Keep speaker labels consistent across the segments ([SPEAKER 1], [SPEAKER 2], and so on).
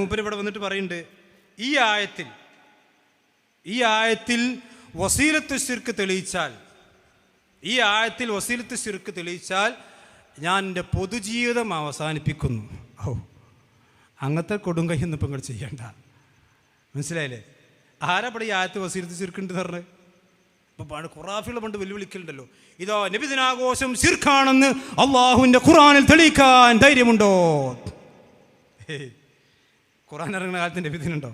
[SPEAKER 1] മൂപ്പര് ഇവിടെ വന്നിട്ട് പറയുന്നുണ്ട്, ഈ ആയത്തിൽ വസീലത്ത് ശിർക്ക് തെളിയിച്ചാൽ, ഈ ആയത്തിൽ വസീലത്ത് ശിർക്ക് തെളിയിച്ചാൽ ഞാൻ എൻ്റെ പൊതുജീവിതം അവസാനിപ്പിക്കുന്നു. ഓ, അങ്ങനത്തെ കൊടുങ്കൈയൊന്നും ഇപ്പം ഇങ്ങോട്ട് ചെയ്യണ്ട. മനസ്സിലായില്ലേ? ആരാ ഈ ആയത്ത് വസീലത്ത് ശിർക്കുണ്ടെന്ന് പറഞ്ഞ് ഇപ്പം ഖുറാഫികളെ പണ്ട് വെല്ലുവിളിക്കലുണ്ടല്ലോ, ഇതോ നബിദിനാഘോഷം ശിർക്കാണെന്ന് അള്ളാഹുവിൻ്റെ ഖുറാനിൽ തെളിയിക്കാൻ ധൈര്യമുണ്ടോ? ഖുറാൻ ഇറങ്ങുന്ന കാലത്ത് നബിദിനുണ്ടോ?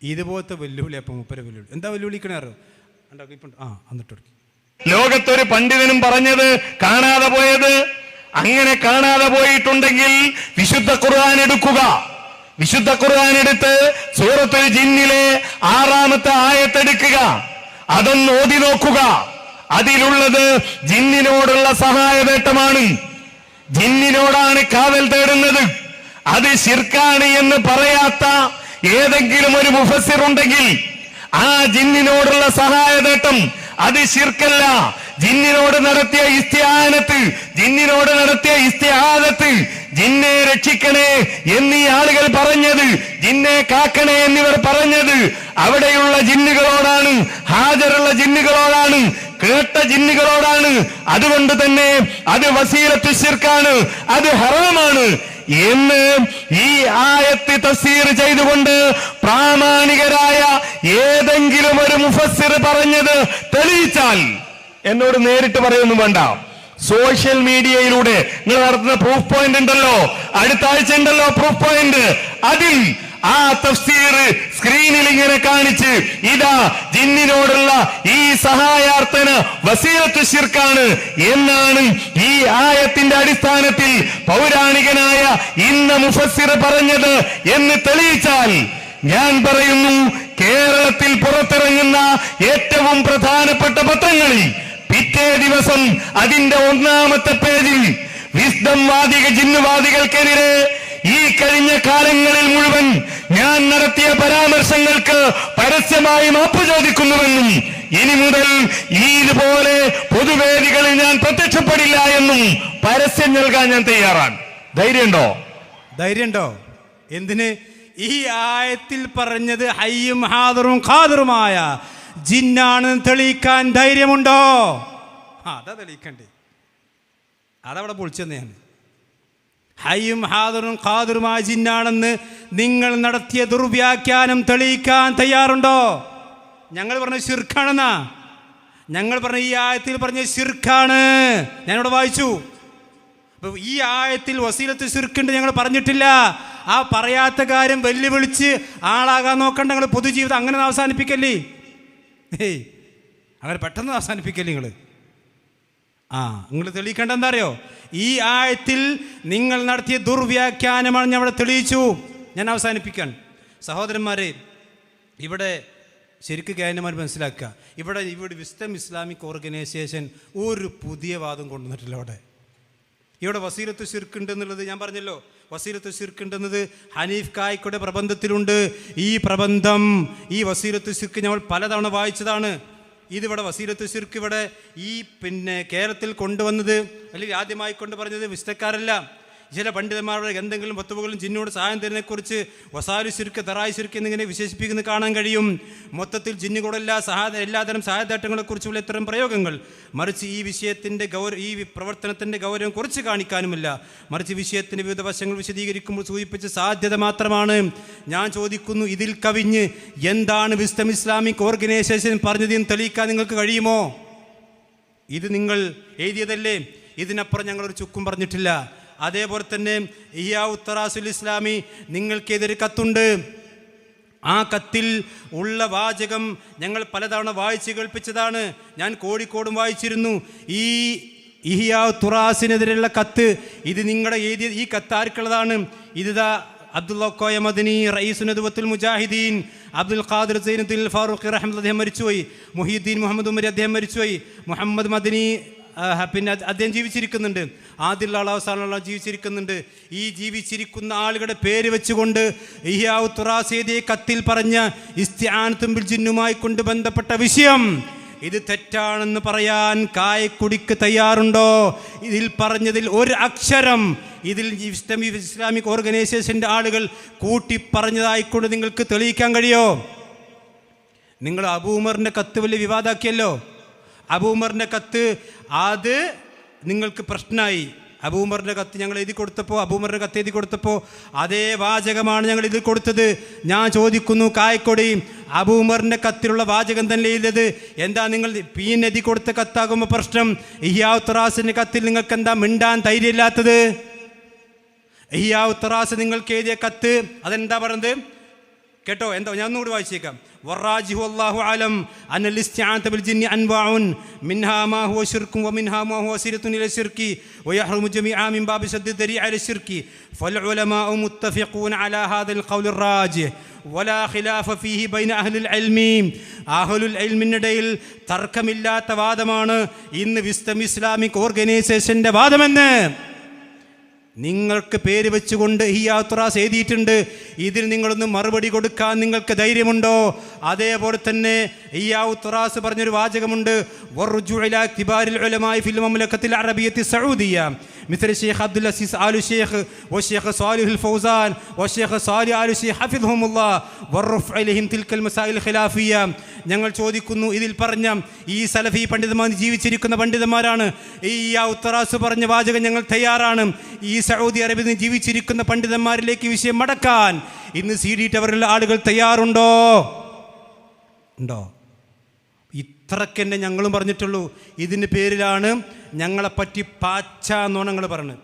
[SPEAKER 1] ഇതുപോലത്തെ വെല്ലുവിളി. അപ്പം മുപ്പര വെല്ലുവിളി എന്താ വെല്ലുവിളിക്കണേ അറിയോ? എന്നിട്ട്
[SPEAKER 2] ലോകത്തൊരു പണ്ഡിതനും പറഞ്ഞത് കാണാതെ പോയത്, അങ്ങനെ കാണാതെ പോയിട്ടുണ്ടെങ്കിൽ വിശുദ്ധ ഖുർആൻ എടുക്കുക. വിശുദ്ധ ഖുർആൻ എടുത്ത് സൂറത്തുൽ ജിന്നിലെ 6-ാമത്തെ ആയത്തെടുക്കുക, അതൊന്ന് ഓതി നോക്കുക. അതിലുള്ളത് ജിന്നിനോടുള്ള സഹായവേട്ടമാണ്, ജിന്നിനോടാണ് കാവൽ തേടുന്നത്. അത് ശിർക്കാണ് എന്ന് പറയാത്ത ഏതെങ്കിലും ഒരു മുഫസ്സിർ ഉണ്ടെങ്കിൽ ആ ജിന്നിനോടുള്ള സഹായവേട്ടം അത് ശിർക്കല്ല. ജിന്നിനോട് നടത്തിയ ഇസ്തിആനത്ത്, ജിന്നിനോട് നടത്തിയ ഇസ്തിആദത്ത്, ജിന്നെ രക്ഷിക്കണേ എന്നീ ആളുകൾ പറഞ്ഞത്, ജിന്നെ കാക്കണേ എന്നിവർ പറഞ്ഞത് അവിടെയുള്ള ജിന്നുകളോടാണ്, ഹാജറുള്ള ജിന്നുകളോടാണ്, കേട്ട ജിന്നുകളോടാണ്. അതുകൊണ്ട് തന്നെ അത് വസീലത്തു ശിർക്കാണ്, അത് ഹറാമാണ് എന്ന് ഈ ആയത്ത് തഫ്സീർ ചെയ്തുകൊണ്ട് പ്രാമാണികരായ ഏതെങ്കിലും ഒരു മുഫസ്സിർ പറഞ്ഞത് തെളിയിച്ചാൽ എന്നോട് നേരിട്ട് പറയൊന്നും വേണ്ട. സോഷ്യൽ മീഡിയയിലൂടെ നിങ്ങൾ നടത്തുന്ന പ്രൂഫ് പോയിന്റ് ഉണ്ടല്ലോ, അടുത്ത ആഴ്ച ഉണ്ടല്ലോ പ്രൂഫ് പോയിന്റ്, അതിൽ ആ തഫ്സീർ സ്ക്രീനിൽ ഇങ്ങനെ കാണിച്ച് ഇതാ ജിന്നിനോടുള്ള ഈ സഹായാർത്ഥന വസീലത്തു ശിർക്കാണ് എന്നാണ് ഈ ആയത്തിന്റെ അടിസ്ഥാനത്തിൽ പൗരാണികനായ ഇന്ന മുഫസ്സിർ പറഞ്ഞത് എന്ന് തെളിയിച്ചാൽ ഞാൻ പറയുന്നു, കേരളത്തിൽ പുറത്തിറങ്ങുന്ന ഏറ്റവും പ്രധാനപ്പെട്ട പത്രങ്ങളിൽ പിറ്റേ ദിവസം അതിന്റെ 1-ാമത്തെ പേജിൽ വിസ്ഡം വാദിക ജിന്നുവാദികൾക്കെതിരെ ഈ കഴിഞ്ഞ കാലങ്ങളിൽ മുഴുവൻ ഞാൻ നടത്തിയ പരാമർശങ്ങൾക്ക് പരസ്യമായി മാപ്പ് ചോദിക്കുന്നുവെന്നും ഇനി മുതൽ ഇതുപോലെ പൊതുവേദികളിൽ ഞാൻ പ്രത്യക്ഷപ്പെടില്ല എന്നും പരസ്യം നൽകാൻ ഞാൻ തയ്യാറാണ്.
[SPEAKER 1] ധൈര്യമുണ്ടോ? എന്തിന്? ഈ ആയത്തിൽ പറഞ്ഞത് ഹയ്യും ഹാദറും ഖാദിറുമായ ജിന്നാണെന്ന് തെളിയിക്കാൻ ധൈര്യമുണ്ടോ? അതാ തെളിയിക്കണ്ടേ, അതവിടെ പൊളിച്ചെന്നെയാണ്. ഹയ്യും ഹാദറും ഖാദിറുമായ ജിന്നാണെന്ന് നിങ്ങൾ നടത്തിയ ദുർവ്യാഖ്യാനം തെളിയിക്കാൻ തയ്യാറുണ്ടോ? ഞങ്ങൾ പറഞ്ഞ ശിർക്കാണെന്നാ, ഞങ്ങൾ പറഞ്ഞ ഈ ആയത്തിൽ പറഞ്ഞ ശിർക്കാണ്. ഞാനിവിടെ വായിച്ചു. അപ്പൊ ഈ ആയത്തിൽ വസീലത്ത് ശിർക്കുണ്ട് ഞങ്ങൾ പറഞ്ഞിട്ടില്ല. ആ പറയാത്ത കാര്യം വെല്ലുവിളിച്ച് ആളാകാൻ നോക്കണ്ട. നിങ്ങൾ പൊതുജീവിതം അങ്ങനെ അവസാനിപ്പിക്കല്ലേ, അങ്ങനെ പെട്ടെന്ന് അവസാനിപ്പിക്കല്ലേ നിങ്ങൾ. നിങ്ങൾ തെളിയിക്കേണ്ട എന്താ അറിയോ? ഈ ആയത്തിൽ നിങ്ങൾ നടത്തിയ ദുർവ്യാഖ്യാനമാണ് ഞാൻ അവിടെ തെളിയിച്ചു. ഞാൻ അവസാനിപ്പിക്കാൻ. സഹോദരന്മാരെ, ഇവിടെ ശരിക്കും കാരണന്മാർ മനസ്സിലാക്കുക, ഇവിടെ വിസ്ഡം ഇസ്ലാമിക് ഓർഗനൈസേഷൻ ഒരു പുതിയ വാദം കൊണ്ടുവന്നിട്ടില്ല. ഇവിടെ വസീലത്ത് ശിർക്ക് എന്നുള്ളത് ഞാൻ പറഞ്ഞല്ലോ, വസീലത്ത് ശിർക്ക് ഉണ്ടെന്നത് ഹനീഫ് കായ്ക്കയുടെ പ്രബന്ധത്തിലുണ്ട്. ഈ പ്രബന്ധം, ഈ വസീലത്ത് ശിർക്ക് ഞങ്ങൾ പലതവണ വായിച്ചതാണ്. ഇതിവിടെ വസീലത്ത് ശിർക്ക് ഇവിടെ ഈ കേരളത്തിൽ കൊണ്ടുവന്നത്, അല്ലെങ്കിൽ ആദ്യമായി കൊണ്ട് പറഞ്ഞത് വിസ്തക്കാരല്ല, ചില പണ്ഡിതന്മാരുടെ എന്തെങ്കിലും വസ്തുവകളും ജിന്നോട് സഹായം തരുന്നതിനെക്കുറിച്ച് വസാലു ശിർക്ക്, ദറായി ശിർക്ക് എന്നിങ്ങനെ വിശേഷിപ്പിക്കുന്നത് കാണാൻ കഴിയും. മൊത്തത്തിൽ ജിന്നുകൂടല്ല എല്ലാതരം സഹായതേട്ടങ്ങളെക്കുറിച്ചുള്ള ഇത്തരം പ്രയോഗങ്ങൾ, മറിച്ച് ഈ വിഷയത്തിൻ്റെ ഈ പ്രവർത്തനത്തിൻ്റെ ഗൗരവം കുറച്ച് കാണിക്കാനുമില്ല, മറിച്ച് വിഷയത്തിൻ്റെ വിവിധ വശങ്ങൾ വിശദീകരിക്കുമ്പോൾ സൂചിപ്പിച്ച സാധ്യത മാത്രമാണ്. ഞാൻ ചോദിക്കുന്നു, ഇതിൽ കവിഞ്ഞ് എന്താണ് വിസ്ഡം ഇസ്ലാമിക് ഓർഗനൈസേഷൻ പറഞ്ഞതെന്ന് തെളിയിക്കാൻ നിങ്ങൾക്ക് കഴിയുമോ? ഇത് നിങ്ങൾ എഴുതിയതല്ലേ, ഇതിനപ്പുറം ഞങ്ങളൊരു ചുക്കും പറഞ്ഞിട്ടില്ല. അതേപോലെ തന്നെ ഇഹ്യാ ഉത്തറാസുൽ ഇസ്ലാമി നിങ്ങൾക്കെതിരെ കത്തുണ്ട്. ആ കത്തിൽ ഉള്ള വാചകം ഞങ്ങൾ പലതവണ വായിച്ച് കേൾപ്പിച്ചതാണ്. ഞാൻ കോഴിക്കോടും വായിച്ചിരുന്നു. ഈ ഇഹ്യാ തുറാസിനെതിരെയുള്ള കത്ത്, ഇത് നിങ്ങളുടെ എഴുതിയ ഈ കത്ത് ആർക്കുള്ളതാണ്? ഇതാ അബ്ദുള്ള കോയ മദനി, റയീസ് നദ്വത്തുൽ മുജാഹിദീൻ, അബ്ദുൽ ഖാദിർ സൈനുദ്ദീൻ ഫാറൂഖി റഹ്മത്തുള്ളാഹി അദ്ദേഹം മരിച്ചുപോയി. മുഹീദ്ദീൻ മുഹമ്മദ് ഉമരി അദ്ദേഹം മരിച്ചുപോയി. മുഹമ്മദ് മദനി അദ്ദേഹം ജീവിച്ചിരിക്കുന്നുണ്ട്. ആദിൽ അവസാനം ജീവിച്ചിരിക്കുന്നുണ്ട്. ഈ ജീവിച്ചിരിക്കുന്ന ആളുകളുടെ പേര് വെച്ചുകൊണ്ട് ഇഹ്യാ തുറാസ് കത്തിൽ പറഞ്ഞ ഇസ്തിആനത്തും ബിൽ ജിന്നുമായി കൊണ്ട് ബന്ധപ്പെട്ട വിഷയം ഇത് തെറ്റാണെന്ന് പറയാൻ കായക്കുടിക്ക് തയ്യാറുണ്ടോ? ഇതിൽ പറഞ്ഞതിൽ ഒരു അക്ഷരം ഇതിൽ ഇസ്ലാമിക് ഓർഗനൈസേഷൻ്റെ ആളുകൾ കൂട്ടി പറഞ്ഞതായിക്കൊണ്ട് നിങ്ങൾക്ക് തെളിയിക്കാൻ കഴിയോ? നിങ്ങൾ അബൂമറിൻ്റെ കത്ത് വലിയ വിവാദമാക്കിയല്ലോ. അബൂമറിൻ്റെ കത്ത് അത് നിങ്ങൾക്ക് പ്രശ്നമായി. അബൂമറിൻ്റെ കത്ത് ഞങ്ങൾ എഴുതി കൊടുത്തപ്പോൾ, അബൂമറിൻ്റെ കത്ത് എഴുതി കൊടുത്തപ്പോൾ അതേ വാചകമാണ് ഞങ്ങൾ എഴുതി കൊടുത്തത്. ഞാൻ ചോദിക്കുന്നു, കായക്കൊടി അബൂമറിൻ്റെ കത്തിലുള്ള വാചകം തന്നെ എഴുതിയത് എന്താ? നിങ്ങൾ എഴുതി കൊടുത്ത കത്താകുമ്പോൾ പ്രശ്നം. ഇഹ്യാഉ ത്വറാസിൻ്റെ കത്തിൽ നിങ്ങൾക്ക് എന്താ മിണ്ടാൻ ധൈര്യമില്ലാത്തത്? ഇഹ്യാഉ ത്വറാസ് നിങ്ങൾക്ക് എഴുതിയ കത്ത് അതെന്താ പറഞ്ഞത് കേട്ടോ? എന്താ, ഞാൻ ഒന്നുകൂടി വായിച്ചേക്കാം. വറാജിഹു അല്ലാഹു അലം അന്നൽ ഇസ്തിആനത ബിൽ ജിന്നി അൻവാഉൻ മിൻഹാ മാ ഹുവ ശിർകുൻ വമിൻഹാ മാ ഹുവ വസീലത്തുൻ ഇല ശിർകി വയഹ്റുമു ജമീഅ മിൻ ബാബി സദ്ദി ദരീഅ ഇല ശിർകി ഫൽ ഉലമാഉ മുത്തഫിഖൂന അലാ ഹാദൽ ഖൗൽ റാജിഹ് വലാ ഖിലാഫ ഫീഹി ബൈന അഹ്ലിൽ ഇൽമി. അഹ്ലുൽ ഇൽമിനിടയിൽ തർക്കമില്ലാത്ത വാദമാണ് ഇന്ന് വിസ്ഡം ഇസ്ലാമിക് ഓർഗനൈസേഷൻ്റെ വാദമെന്ന് നിങ്ങൾക്ക് പേര് വെച്ചുകൊണ്ട് ഇഹ്യാഉ ത്വറാസ് എഴുതിയിട്ടുണ്ട്. ഇതിൽ നിങ്ങളൊന്ന് മറുപടി കൊടുക്കാൻ നിങ്ങൾക്ക് ധൈര്യമുണ്ടോ? അതേപോലെ തന്നെ ഇഹ്യാഉ ത്വറാസ് പറഞ്ഞൊരു വാചകമുണ്ട്, വറുജു ഇലാ കിബാരിൽ ഉലമാഇ ഫിൽ മംലക്കത്തിൽ അറബിയ്യത്തി സഊദിയ مثل الشيخ عبد العزيز آل الشيخ والشيخ صالح الفوزان والشيخ صالح آل الشيخ حفظهم الله والرفع إليهم تلك المسائل الخلافية. ഞങ്ങൾ ചോദിക്കുന്നു, ഇതിൽ പറഞ്ഞ ഈ സലഫി പണ്ഡിതന്മാർ ജീവിച്ചിരിക്കുന്ന പണ്ഡിതന്മാരാണ്. ഇഹ്യാഉ ത്വറാസ് പറഞ്ഞ വാചകം ഞങ്ങൾ തയ്യാറാണ്. ഈ സൗദി അറേബ്യയിൽ ജീവിച്ചിരിക്കുന്ന പണ്ഡിതന്മാരിലേക്ക് വിഷയം മടക്കാൻ ഇന്ന് CD ടവറിലുള്ള ആളുകൾ തയ്യാറുണ്ടോ? ഉണ്ടോ? ഇത്രക്കെന്നെ ഞങ്ങളും പറഞ്ഞിട്ടുള്ളൂ. ഇതിൻ്റെ പേരിലാണ് ഞങ്ങളെപ്പറ്റി പാച്ച നുണങ്ങൾ പറഞ്ഞത്.